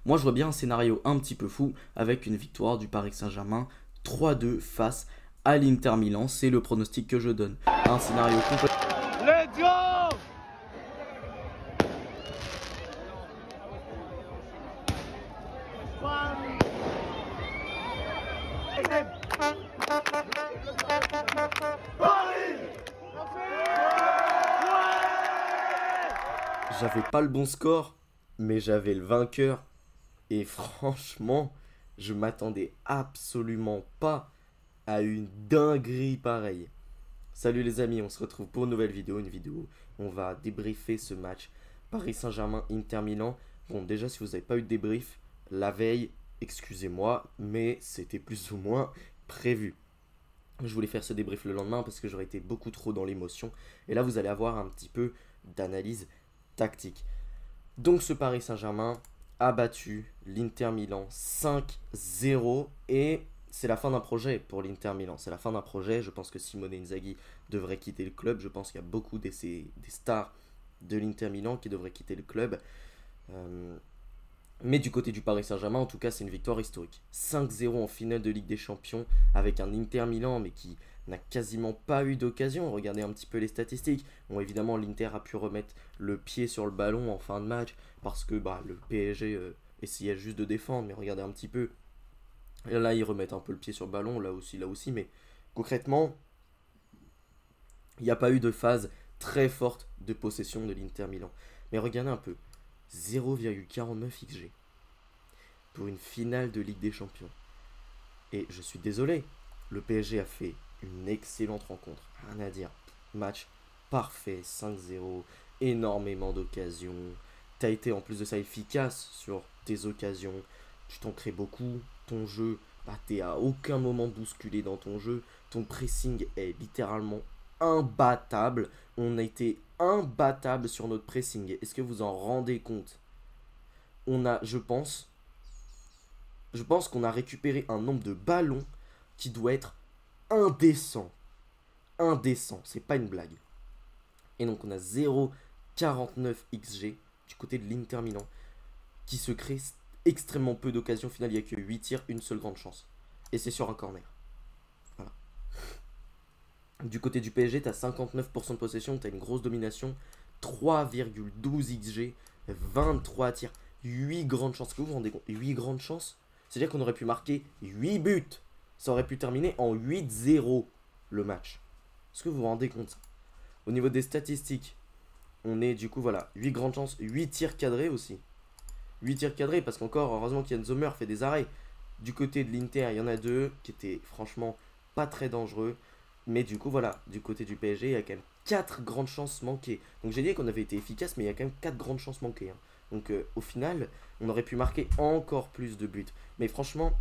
Moi, je vois bien un scénario un petit peu fou avec une victoire du Paris Saint-Germain 3-2 face à l'Inter Milan. C'est le pronostic que je donne. Un scénario complètement... Let's go! J'avais pas le bon score, mais j'avais le vainqueur. Et franchement, je m'attendais absolument pas à une dinguerie pareille. Salut les amis, on se retrouve pour une nouvelle vidéo, où on va débriefer ce match Paris Saint-Germain Inter Milan. Bon, déjà si vous n'avez pas eu de débrief la veille, excusez-moi, mais c'était plus ou moins prévu. Je voulais faire ce débrief le lendemain parce que j'aurais été beaucoup trop dans l'émotion. Et là, vous allez avoir un petit peu d'analyse tactique. Donc ce Paris Saint-Germain a battu l'Inter Milan 5-0 et c'est la fin d'un projet pour l'Inter Milan. C'est la fin d'un projet. Je pense que Simone Inzaghi devrait quitter le club. Je pense qu'il y a beaucoup des stars de l'Inter Milan qui devraient quitter le club. Mais du côté du Paris Saint-Germain, en tout cas, c'est une victoire historique. 5-0 en finale de Ligue des Champions avec un Inter Milan, mais qui n'a quasiment pas eu d'occasion. Regardez un petit peu les statistiques. Bon, évidemment, l'Inter a pu remettre le pied sur le ballon en fin de match parce que le PSG essayait juste de défendre. Mais regardez un petit peu. Et là, ils remettent un peu le pied sur le ballon, là aussi. Mais concrètement, il n'y a pas eu de phase très forte de possession de l'Inter Milan. Mais regardez un peu. 0,49 XG pour une finale de Ligue des Champions. Et je suis désolé, le PSG a fait une excellente rencontre, rien à dire. Match parfait, 5-0, énormément d'occasions. Tu as été en plus de ça efficace sur tes occasions. Tu t'en crées beaucoup. Ton jeu, t'es à aucun moment bousculé dans ton jeu. Ton pressing est littéralement imbattable. On a été imbattable sur notre pressing. Est-ce que vous en rendez compte? On a, je pense qu'on a récupéré un nombre de ballons qui doit être indécent. Indécent, c'est pas une blague. Et donc on a 0,49 XG du côté de l'Inter Milan qui se crée extrêmement peu d'occasions. Au final, il n'y a que 8 tirs, une seule grande chance. Et c'est sur un corner. Voilà. Du côté du PSG, tu as 59% de possession, tu as une grosse domination, 3,12 XG, 23 tirs, 8 grandes chances. Est-ce que vous vous rendez compte? 8 grandes chances? C'est-à-dire qu'on aurait pu marquer 8 buts. Ça aurait pu terminer en 8-0 le match. Est-ce que vous vous rendez compte? Au niveau des statistiques, on est du coup, voilà, 8 grandes chances, 8 tirs cadrés aussi. 8 tirs cadrés parce qu'encore, heureusement qu'Yann Sommer fait des arrêts. Du côté de l'Inter, il y en a 2 qui étaient franchement pas très dangereux. Mais du coup, voilà, du côté du PSG, il y a quand même 4 grandes chances manquées. Donc j'ai dit qu'on avait été efficace, mais il y a quand même 4 grandes chances manquées. Hein. Donc au final, on aurait pu marquer encore plus de buts. Mais franchement,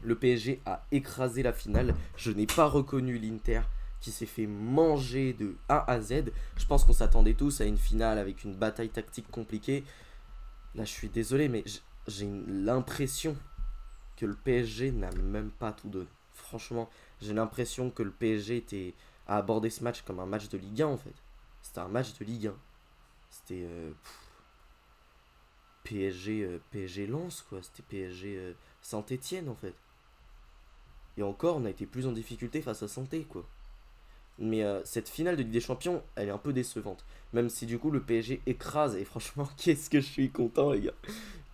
le PSG a écrasé la finale. Je n'ai pas reconnu l'Inter qui s'est fait manger de A à Z. Je pense qu'on s'attendait tous à une finale avec une bataille tactique compliquée. Là, je suis désolé, mais j'ai l'impression que le PSG n'a même pas tout donné. Franchement, j'ai l'impression que le PSG a abordé ce match comme un match de Ligue 1 en fait. C'était un match de Ligue 1. C'était PSG Lens quoi. C'était PSG Saint-Etienne en fait. Et encore, on a été plus en difficulté face à Santé quoi. Mais cette finale de Ligue des Champions, elle est un peu décevante. Même si du coup le PSG écrase. Et franchement, qu'est-ce que je suis content les gars.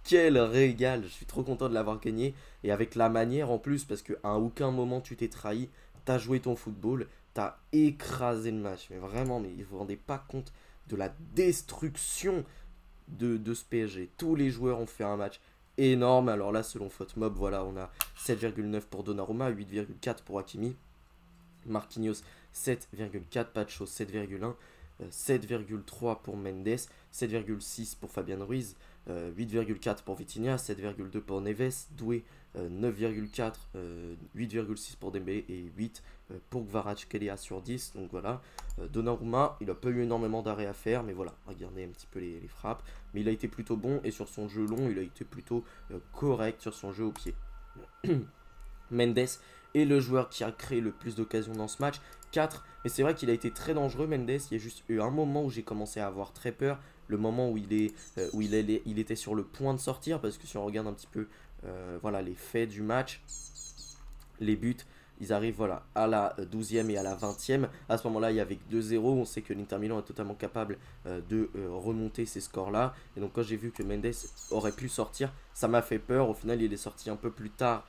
Quel régal, je suis trop content de l'avoir gagné. Et avec la manière en plus, parce qu'à aucun moment tu t'es trahi. T'as joué ton football, t'as écrasé le match. Mais vraiment, mais vous vous rendez pas compte de la destruction de ce PSG. Tous les joueurs ont fait un match énorme. Alors là, selon FotMob, voilà, on a 7,9 pour Donnarumma, 8,4 pour Hakimi. Marquinhos 7,4, Pacho 7,1, 7,3 pour Mendes, 7,6 pour Fabian Ruiz, 8,4 pour Vitinha, 7,2 pour Neves, Doué 9,4, 8,6 pour Dembélé et 8 pour Kvaratskhelia sur 10. Donc voilà, Donnarumma, il n'a pas eu énormément d'arrêts à faire, mais voilà, regardez un petit peu les frappes. Mais il a été plutôt bon et sur son jeu long, il a été plutôt correct sur son jeu au pied. Mendes est le joueur qui a créé le plus d'occasions dans ce match, 4, mais c'est vrai qu'il a été très dangereux Mendes. Il y a juste eu un moment où j'ai commencé à avoir très peur, le moment où il était sur le point de sortir, parce que si on regarde un petit peu voilà, les faits du match, les buts, ils arrivent voilà, à la 12e et à la 20e. À ce moment-là, il y avait 2-0. On sait que l'Inter Milan est totalement capable de remonter ces scores-là. Et donc, quand j'ai vu que Mendes aurait pu sortir, ça m'a fait peur. Au final, il est sorti un peu plus tard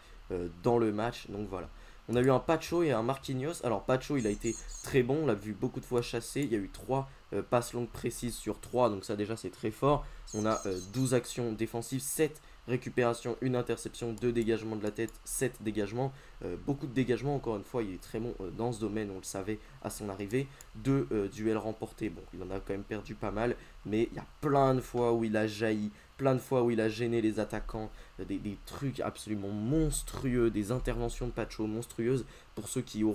dans le match. Donc, voilà. On a eu un Pacho et un Marquinhos. Alors, Pacho, il a été très bon. On l'a vu beaucoup de fois chasser. Il y a eu 3 passes longues précises sur 3. Donc, ça, déjà, c'est très fort. On a 12 actions défensives, 7 récupération, une interception, 2 dégagements de la tête, 7 dégagements. Beaucoup de dégagements, encore une fois, il est très bon dans ce domaine, on le savait à son arrivée. 2 duels remportés, bon, il en a quand même perdu pas mal, mais il y a plein de fois où il a jailli, plein de fois où il a gêné les attaquants, des trucs absolument monstrueux, des interventions de Pacho monstrueuses. Pour ceux qui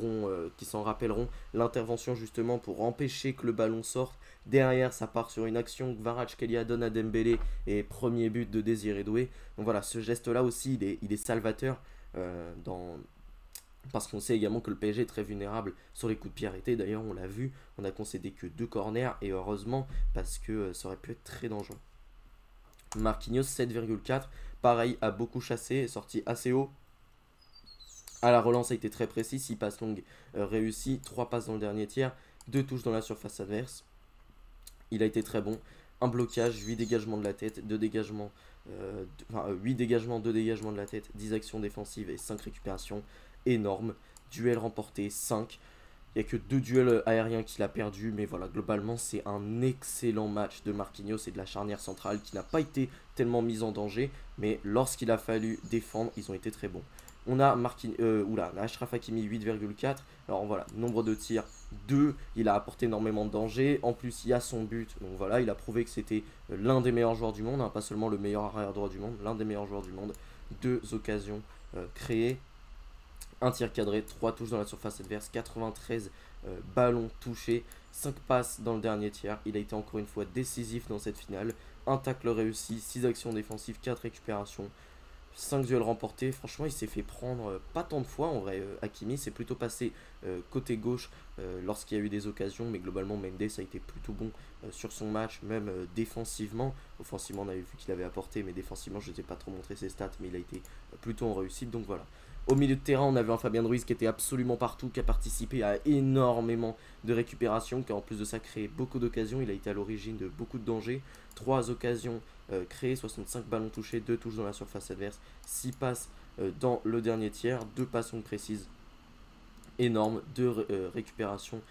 s'en rappelleront, l'intervention justement pour empêcher que le ballon sorte. Derrière, ça part sur une action que Kvaratskhelia donne à Dembélé et premier but de Désiré Doué. Donc voilà, ce geste-là aussi, il est salvateur parce qu'on sait également que le PSG est très vulnérable sur les coups de pied arrêtés. D'ailleurs, on l'a vu, on a concédé que 2 corners et heureusement parce que ça aurait pu être très dangereux. Marquinhos 7,4, pareil, a beaucoup chassé, est sorti assez haut. À la relance, a été très précis, 6 passes longues réussies, 3 passes dans le dernier tiers, 2 touches dans la surface adverse. Il a été très bon. Un blocage, 8 dégagements de la tête, 2 dégagements, 8 dégagements, 2 dégagements de la tête, 10 actions défensives et 5 récupérations. Énorme. Duel remporté, 5. Il n'y a que 2 duels aériens qu'il a perdu, mais voilà, globalement, c'est un excellent match de Marquinhos et de la charnière centrale qui n'a pas été tellement mise en danger, mais lorsqu'il a fallu défendre, ils ont été très bons. On a Achraf Hakimi 8,4. Alors voilà, nombre de tirs 2. Il a apporté énormément de danger. En plus, il y a son but. Donc voilà, il a prouvé que c'était l'un des meilleurs joueurs du monde. Hein, pas seulement le meilleur arrière droit du monde, l'un des meilleurs joueurs du monde. 2 occasions créées. Un tir cadré, 3 touches dans la surface adverse, 93 ballons touchés, 5 passes dans le dernier tiers. Il a été encore une fois décisif dans cette finale. Un tacle réussi, 6 actions défensives, 4 récupérations. 5 duels remportés, franchement il s'est fait prendre pas tant de fois en vrai. Hakimi s'est plutôt passé côté gauche lorsqu'il y a eu des occasions, mais globalement Mendes a été plutôt bon sur son match, même défensivement. Offensivement on avait vu qu'il avait apporté, mais défensivement je ne sais pas trop montrer ses stats, mais il a été plutôt en réussite, donc voilà. Au milieu de terrain, on avait un Fabien Ruiz qui était absolument partout, qui a participé à énormément de récupérations, qui a en plus de ça créé beaucoup d'occasions. Il a été à l'origine de beaucoup de dangers. 3 occasions créées, 65 ballons touchés, 2 touches dans la surface adverse, 6 passes dans le dernier tiers, 2 passes précises énormes, 2 récupérations,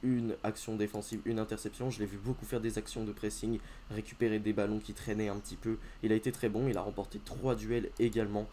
une action défensive, une interception. Je l'ai vu beaucoup faire des actions de pressing, récupérer des ballons qui traînaient un petit peu. Il a été très bon, il a remporté 3 duels également.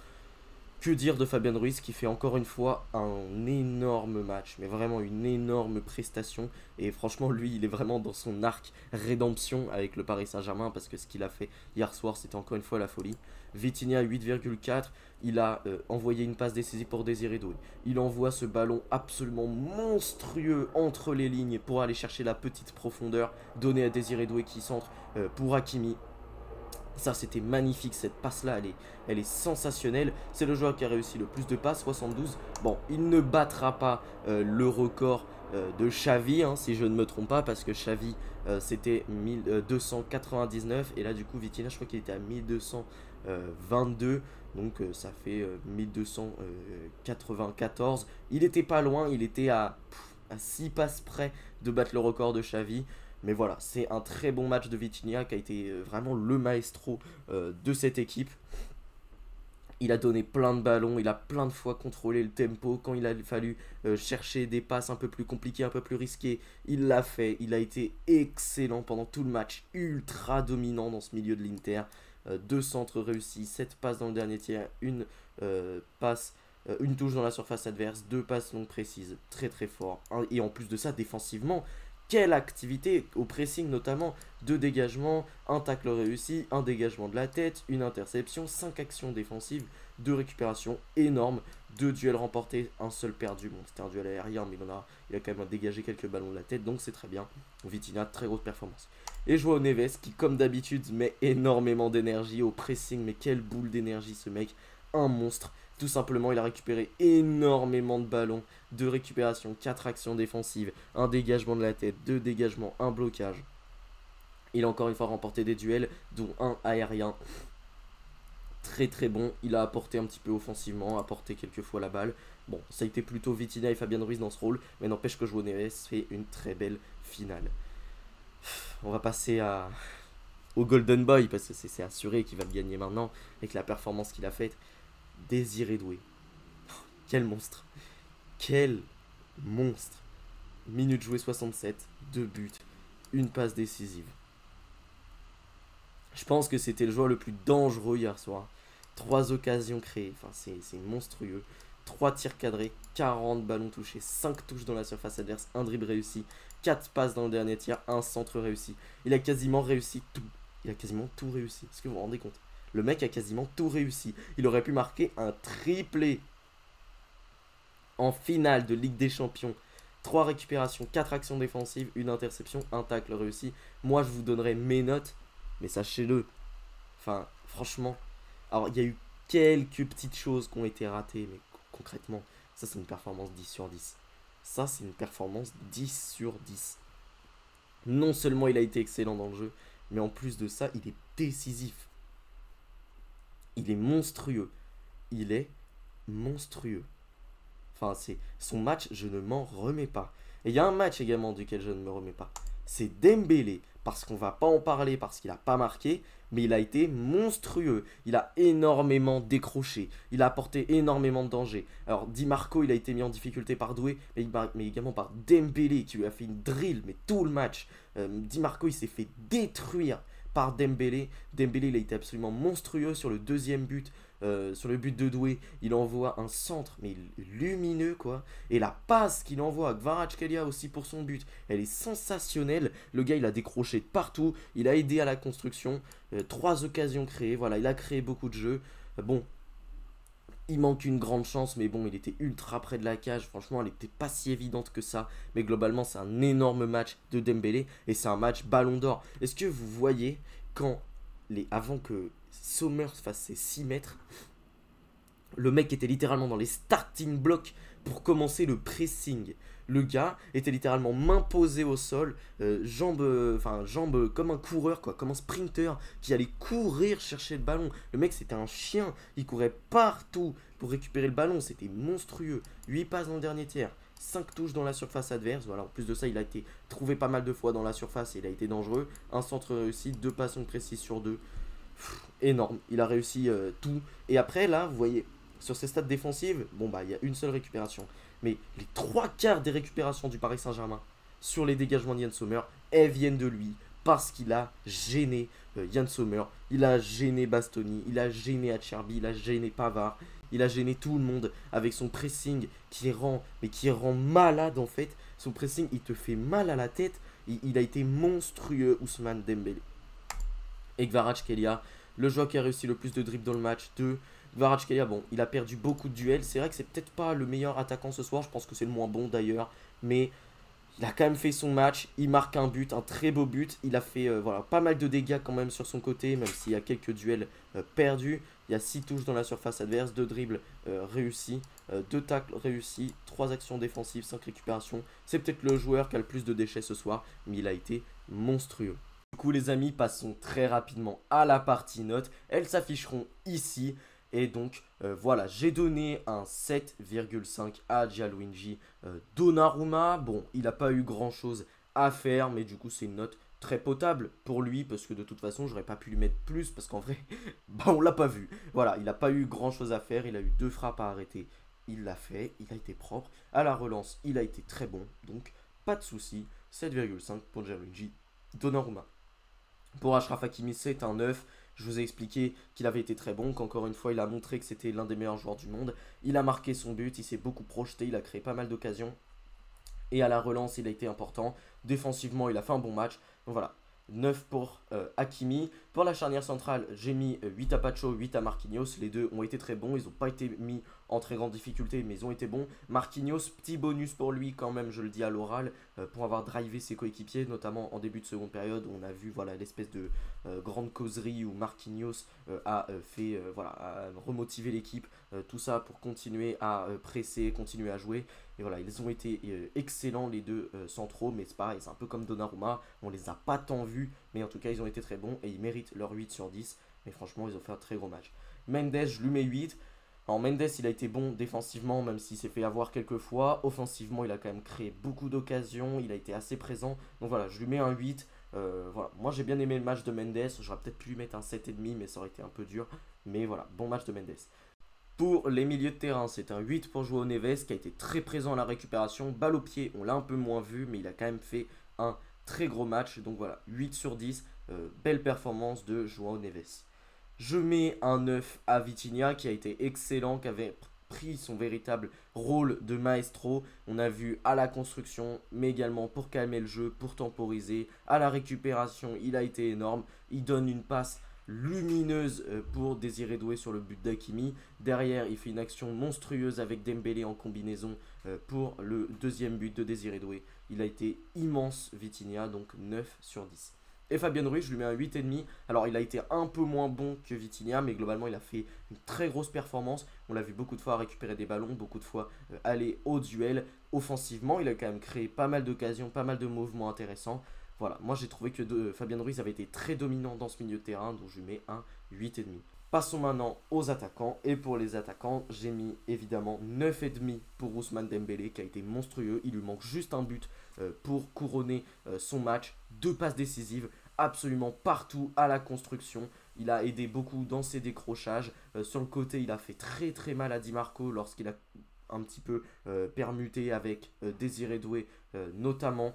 Que dire de Fabien Ruiz qui fait encore une fois un énorme match, mais vraiment une énorme prestation. Et franchement, lui, il est vraiment dans son arc rédemption avec le Paris Saint-Germain parce que ce qu'il a fait hier soir, c'était encore une fois la folie. Vitinha 8,4, il a envoyé une passe décisive pour Désiré Doué. Il envoie ce ballon absolument monstrueux entre les lignes pour aller chercher la petite profondeur donnée à Désiré Doué qui centre pour Hakimi. Ça, c'était magnifique, cette passe-là, elle est sensationnelle. C'est le joueur qui a réussi le plus de passes, 72. Bon, il ne battra pas le record de Xavi, hein, si je ne me trompe pas, parce que Xavi, c'était 1299. Et là, du coup, Vitinha, je crois qu'il était à 1222. Donc, ça fait 1294. Il était pas loin, il était à 6 passes près de battre le record de Xavi. Mais voilà, c'est un très bon match de Vitinha qui a été vraiment le maestro de cette équipe. Il a donné plein de ballons, il a plein de fois contrôlé le tempo. Quand il a fallu chercher des passes un peu plus compliquées, un peu plus risquées, il l'a fait. Il a été excellent pendant tout le match, ultra dominant dans ce milieu de l'Inter. 2 centres réussis, 7 passes dans le dernier tiers, une touche dans la surface adverse, 2 passes longues précises, très très fort. Et en plus de ça, défensivement, quelle activité au pressing notamment, 2 dégagements, un tacle réussi, un dégagement de la tête, une interception, 5 actions défensives, 2 récupérations énormes, 2 duels remportés, un seul perdu. Bon, c'était un duel aérien, mais il a quand même dégagé quelques ballons de la tête, donc c'est très bien. Vitinha, très grosse performance. Et João Neves qui, comme d'habitude, met énormément d'énergie au pressing, mais quelle boule d'énergie ce mec, un monstre. Tout simplement, il a récupéré énormément de ballons, 2 récupérations, 4 actions défensives, un dégagement de la tête, 2 dégagements, un blocage. Il a encore une fois remporté des duels, dont un aérien. Très très bon, il a apporté un petit peu offensivement, apporté quelques fois la balle. Bon, ça a été plutôt Vitinha et Fabien Ruiz dans ce rôle, mais n'empêche que João Neves fait une très belle finale. On va passer au Golden Boy, parce que c'est assuré qu'il va le gagner maintenant, avec la performance qu'il a faite. Désiré Doué. Quel monstre. Quel monstre. Minute jouée 67, 2 buts, une passe décisive. Je pense que c'était le joueur le plus dangereux hier soir. 3 occasions créées, enfin c'est monstrueux. 3 tirs cadrés, 40 ballons touchés, 5 touches dans la surface adverse, 1 dribble réussi, 4 passes dans le dernier tir, 1 centre réussi. Il a quasiment réussi tout. Il a quasiment tout réussi. Est-ce que vous vous rendez compte? Le mec a quasiment tout réussi. Il aurait pu marquer un triplé en finale de Ligue des Champions. 3 récupérations, 4 actions défensives, 1 interception, 1 tacle réussi. Moi, je vous donnerai mes notes, mais sachez-le. Enfin, franchement. Alors, il y a eu quelques petites choses qui ont été ratées, mais concrètement, ça, c'est une performance 10 sur 10. Ça, c'est une performance 10 sur 10. Non seulement il a été excellent dans le jeu, mais en plus de ça, il est décisif. Il est monstrueux. Il est monstrueux. Enfin, c'est son match, je ne m'en remets pas. Et il y a un match également duquel je ne me remets pas. C'est Dembélé, parce qu'on va pas en parler, parce qu'il n'a pas marqué, mais il a été monstrueux. Il a énormément décroché. Il a apporté énormément de danger. Alors, Di Marco, il a été mis en difficulté par Doué, mais également par Dembélé, qui lui a fait une drill, mais tout le match. Di Marco, il s'est fait détruire par Dembélé. Dembélé, il a été absolument monstrueux sur le deuxième but. Sur le but de Doué, il envoie un centre, mais lumineux quoi. Et la passe qu'il envoie à Kvaratskhelia aussi pour son but, elle est sensationnelle. Le gars, il a décroché de partout, il a aidé à la construction. 3 occasions créées, voilà, il a créé beaucoup de jeux. Bon, il manque une grande chance, mais bon, il était ultra près de la cage. Franchement, elle n'était pas si évidente que ça. Mais globalement, c'est un énorme match de Dembélé et c'est un match Ballon d'Or. Est-ce que vous voyez quand avant que Sommer fasse ses 6 mètres, le mec était littéralement dans les starting blocks pour commencer le pressing. Le gars était littéralement main posée au sol, jambes comme un coureur, quoi, comme un sprinter qui allait courir chercher le ballon. Le mec, c'était un chien, il courait partout pour récupérer le ballon, c'était monstrueux. 8 passes dans le dernier tiers, 5 touches dans la surface adverse. Voilà, en plus de ça, il a été trouvé pas mal de fois dans la surface et il a été dangereux. Un centre réussi, 2 passes précises sur 2. Énorme, il a réussi tout. Et après, là, vous voyez, sur ses stats défensives, bon bah il y a une seule récupération. Mais les 3/4 des récupérations du Paris Saint-Germain sur les dégagements de Yann Sommer, elles viennent de lui. Parce qu'il a gêné Yann Sommer, il a gêné Bastoni, il a gêné Acerbi, il a gêné Pavard, il a gêné tout le monde avec son pressing qui rend malade en fait. Son pressing, il te fait mal à la tête. Il a été monstrueux, Ousmane Dembélé. Et Kvaratskhelia, le joueur qui a réussi le plus de dribbles dans le match. Kvaratskhelia, bon, il a perdu beaucoup de duels. C'est vrai que c'est peut-être pas le meilleur attaquant ce soir. Je pense que c'est le moins bon d'ailleurs. Mais il a quand même fait son match. Il marque un but, un très beau but. Il a fait voilà, pas mal de dégâts quand même sur son côté, même s'il y a quelques duels perdus. Il y a 6 touches dans la surface adverse, 2 dribbles réussis, 2 tacles réussis, 3 actions défensives, 5 récupérations. C'est peut-être le joueur qui a le plus de déchets ce soir, mais il a été monstrueux. Du coup les amis, passons très rapidement à la partie notes. Elles s'afficheront ici. Et donc voilà, j'ai donné un 7,5 à Gianluigi Donnarumma. Bon, il n'a pas eu grand chose à faire, mais du coup c'est une note très potable pour lui, parce que de toute façon j'aurais pas pu lui mettre plus, parce qu'en vrai, bah on l'a pas vu. Voilà, il n'a pas eu grand chose à faire, il a eu 2 frappes à arrêter. Il l'a fait, il a été propre. À la relance, il a été très bon, donc pas de souci. 7,5 pour Gianluigi Donnarumma. Pour Achraf Hakimi, c'est un 9. Je vous ai expliqué qu'il avait été très bon, qu'encore une fois, il a montré que c'était l'un des meilleurs joueurs du monde. Il a marqué son but, il s'est beaucoup projeté, il a créé pas mal d'occasions. Et à la relance, il a été important. Défensivement, il a fait un bon match. Donc voilà, 9 pour Hakimi. Pour la charnière centrale, j'ai mis 8 à Pacho, 8 à Marquinhos. Les deux ont été très bons. Ils n'ont pas été mis en très grande difficulté, mais ils ont été bons. Marquinhos, petit bonus pour lui quand même, je le dis à l'oral. pour avoir drivé ses coéquipiers, notamment en début de seconde période où on a vu voilà l'espèce de grande causerie où Marquinhos a remotivé l'équipe, tout ça pour continuer à presser, continuer à jouer. Et voilà, ils ont été excellents les deux centraux, mais c'est pareil, c'est un peu comme Donnarumma, on les a pas tant vus, mais en tout cas ils ont été très bons et ils méritent leur 8 sur 10. Mais franchement, ils ont fait un très gros match. Mendes, je lui mets 8. Alors Mendes, il a été bon défensivement, même s'il s'est fait avoir quelques fois. Offensivement, il a quand même créé beaucoup d'occasions, il a été assez présent. Donc voilà, je lui mets un 8. Voilà. Moi, j'ai bien aimé le match de Mendes. J'aurais peut-être pu lui mettre un 7,5, mais ça aurait été un peu dur. Mais voilà, bon match de Mendes. Pour les milieux de terrain, c'est un 8 pour João Neves, qui a été très présent à la récupération. Balle au pied, on l'a un peu moins vu, mais il a quand même fait un très gros match. Donc voilà, 8 sur 10. Belle performance de João Neves. Je mets un 9 à Vitinha qui a été excellent, qui avait pris son véritable rôle de maestro. On a vu à la construction, mais également pour calmer le jeu, pour temporiser. À la récupération, il a été énorme. Il donne une passe lumineuse pour Désiré Doué sur le but d'Hakimi. Derrière, il fait une action monstrueuse avec Dembélé en combinaison pour le deuxième but de Désiré Doué. Il a été immense, Vitinha, donc 9 sur 10. Et Fabien Ruiz, je lui mets un 8,5. Alors, il a été un peu moins bon que Vitinha, mais globalement, il a fait une très grosse performance. On l'a vu beaucoup de fois récupérer des ballons, beaucoup de fois aller au duel. Offensivement, il a quand même créé pas mal d'occasions, pas mal de mouvements intéressants. Voilà, moi j'ai trouvé que Fabien Ruiz avait été très dominant dans ce milieu de terrain, donc je lui mets un 8,5. Passons maintenant aux attaquants. Et pour les attaquants, j'ai mis évidemment 9,5 pour Ousmane Dembélé qui a été monstrueux. Il lui manque juste un but pour couronner son match. 2 passes décisives absolument partout à la construction. Il a aidé beaucoup dans ses décrochages. Sur le côté, il a fait très très mal à Di Marco lorsqu'il a un petit peu permuté avec Désiré Doué notamment.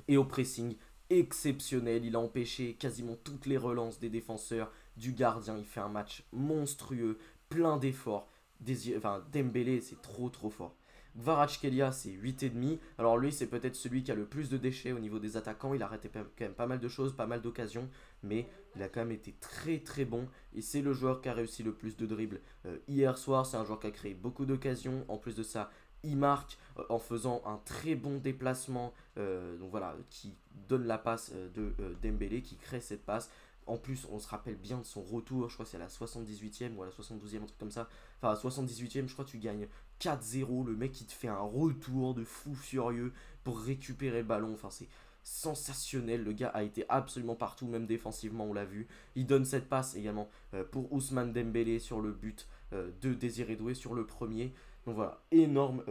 Et au pressing exceptionnel, il a empêché quasiment toutes les relances des défenseurs, du gardien. Il fait un match monstrueux, plein d'efforts. Dembélé, c'est trop trop fort. Kvaratskhelia, c'est 8,5. Alors lui, c'est peut-être celui qui a le plus de déchets au niveau des attaquants. Il a raté quand même pas mal de choses, pas mal d'occasions. Mais il a quand même été très très bon. Et c'est le joueur qui a réussi le plus de dribbles. Hier soir, c'est un joueur qui a créé beaucoup d'occasions. En plus de ça, il marque en faisant un très bon déplacement, donc voilà, qui donne la passe de Dembélé, qui crée cette passe. En plus, on se rappelle bien de son retour, je crois que c'est à la 78e ou à la 72e, un truc comme ça. Enfin, à la 78e, je crois que tu gagnes 4-0. Le mec, il te fait un retour de fou furieux pour récupérer le ballon. Enfin, c'est sensationnel. Le gars a été absolument partout, même défensivement, on l'a vu. Il donne cette passe également pour Ousmane Dembélé sur le but de Désiré Doué sur le premier. Donc voilà, énorme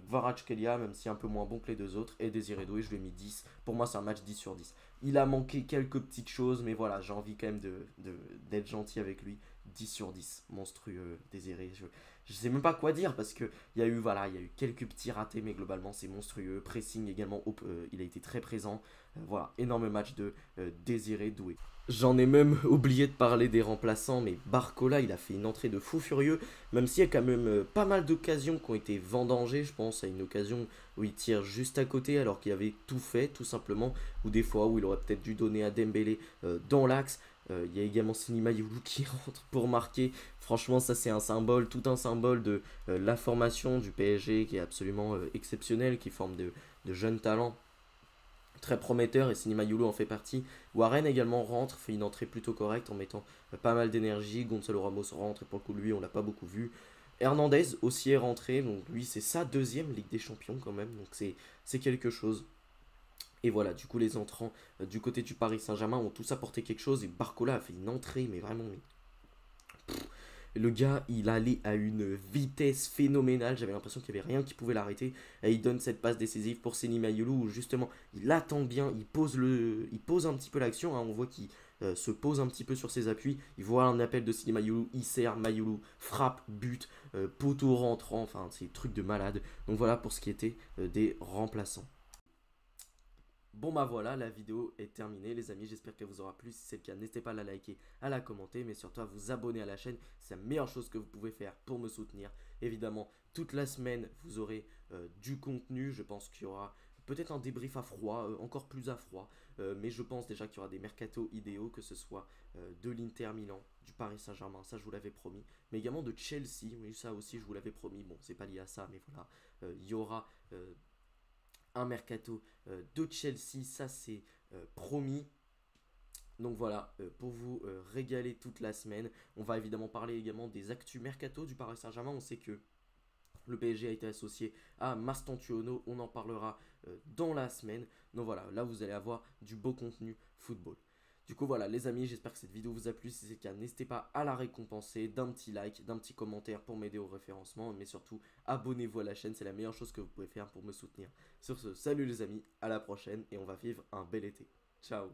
Kvaratskhelia, même si un peu moins bon que les deux autres. Et Désiré Doué, je lui ai mis 10. Pour moi, c'est un match 10 sur 10. Il a manqué quelques petites choses, mais voilà, j'ai envie quand même d'être gentil avec lui. 10 sur 10, monstrueux, Désiré. Je sais même pas quoi dire parce que il y a eu quelques petits ratés, mais globalement c'est monstrueux. Pressing également, il a été très présent. Voilà, énorme match de Désiré Doué. J'en ai même oublié de parler des remplaçants, mais Barcola, il a fait une entrée de fou furieux, même s'il y a quand même pas mal d'occasions qui ont été vendangées. Je pense à une occasion où il tire juste à côté alors qu'il avait tout fait, tout simplement, ou des fois où il aurait peut-être dû donner à Dembélé dans l'axe. Il y a également Sinima Youlou qui rentre pour marquer. Franchement, ça c'est un symbole, tout un symbole de la formation du PSG qui est absolument exceptionnel, qui forme de jeunes talents très prometteur et Sinima Youlou en fait partie. Warren également rentre, fait une entrée plutôt correcte en mettant pas mal d'énergie. Gonzalo Ramos rentre et pour le coup lui on l'a pas beaucoup vu. Hernandez aussi est rentré, donc lui c'est sa deuxième Ligue des Champions quand même, donc c'est quelque chose. Et voilà, du coup les entrants du côté du Paris Saint-Germain ont tous apporté quelque chose et Barcola a fait une entrée mais vraiment le gars, il allait à une vitesse phénoménale. J'avais l'impression qu'il n'y avait rien qui pouvait l'arrêter. Et il donne cette passe décisive pour Seny Mayulu où justement, il attend bien, il pose un petit peu l'action. Hein. On voit qu'il se pose un petit peu sur ses appuis. Il voit un appel de Seny Mayulu, il sert Mayulu, frappe, but, poteau rentrant. Enfin, c'est des trucs de malade. Donc voilà pour ce qui était des remplaçants. Bon bah voilà, la vidéo est terminée les amis, j'espère qu'elle vous aura plu. Si c'est le cas, n'hésitez pas à la liker, à la commenter, mais surtout à vous abonner à la chaîne. C'est la meilleure chose que vous pouvez faire pour me soutenir. Évidemment, toute la semaine, vous aurez du contenu. Je pense qu'il y aura peut-être un débrief à froid, encore plus à froid. Mais je pense déjà qu'il y aura des mercatos idéaux, que ce soit de l'Inter Milan, du Paris Saint-Germain, ça je vous l'avais promis. Mais également de Chelsea, oui ça aussi je vous l'avais promis. Bon, c'est pas lié à ça, mais voilà, il y aura un mercato de Chelsea, ça c'est promis. Donc voilà, pour vous régaler toute la semaine. On va évidemment parler également des actus mercato du Paris Saint-Germain. On sait que le PSG a été associé à Mastantuono, on en parlera dans la semaine. Donc voilà, là vous allez avoir du beau contenu football. Du coup voilà les amis, j'espère que cette vidéo vous a plu. Si c'est le cas, n'hésitez pas à la récompenser d'un petit like, d'un petit commentaire pour m'aider au référencement. Mais surtout, abonnez-vous à la chaîne, c'est la meilleure chose que vous pouvez faire pour me soutenir. Sur ce, salut les amis, à la prochaine et on va vivre un bel été. Ciao.